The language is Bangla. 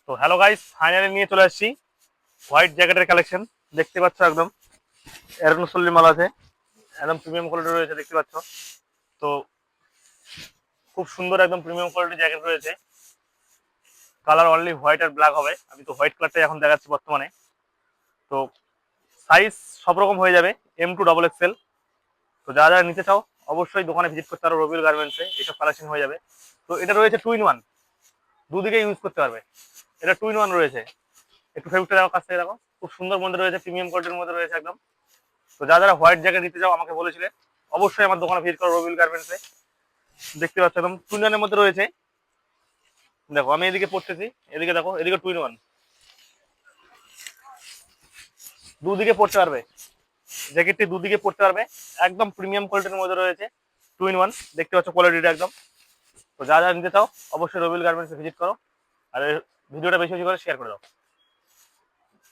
তো হ্যালো গাইস, ফাইনালি নিয়ে চলে আসছি হোয়াইট জ্যাকেটের কালেকশন। দেখতে পাচ্ছ একদম এরনসল্লি মাল আছে, একদম প্রিমিয়াম কোয়ালিটি রয়েছে দেখতে পাচ্ছ। তো খুব সুন্দর একদম প্রিমিয়াম কোয়ালিটি জ্যাকেট রয়েছে। কালার অনলি হোয়াইট আর ব্ল্যাক হবে। আমি তো হোয়াইট কালারটাই এখন দেখাচ্ছি বর্তমানে। তো সাইজ সব রকম হয়ে যাবে, M2 XXL। তো যারা যারা নিতে চাও অবশ্যই দোকানে ভিজিট করতে পারো, রবিউল গার্মেন্টসে এসব কালেকশন হয়ে যাবে। তো এটা রয়েছে 2 in 1, দুদিকে ইউজ করতে পারবে। এটা 2 in 1 রয়েছে। একটু ফেব্রিকটা দেখো, কাছ থেকে দেখো, খুব সুন্দর মধ্যে রয়েছে, প্রিমিয়াম কোয়ালিটির মধ্যে রয়েছে একদম। তো যারা যারা হোয়াইট জ্যাকেট নিতে চাও আমাকে বলেছিলে, অবশ্যই আমার দোকানে ভিজিট করো, রবিউল গার্মেন্টসে। দেখতে পাচ্ছ একদম 2 in 1 এর মধ্যে রয়েছে। দেখো আমি এদিকে পড়তেছি, এদিকে দেখো, এদিকে 2 in 1, দুদিকে পড়তে পারবে। জ্যাকেটটি দুদিকে পড়তে পারবে, একদম প্রিমিয়াম কোয়ালিটির মধ্যে রয়েছে 2 in 1। দেখতে পাচ্ছ কোয়ালিটিটা একদম। তো যা যা নিতে চাও অবশ্যই রবিউল গার্মেন্টসে ভিজিট করো, আর ভিডিওটা বেশি বেশি করে শেয়ার করে দাও।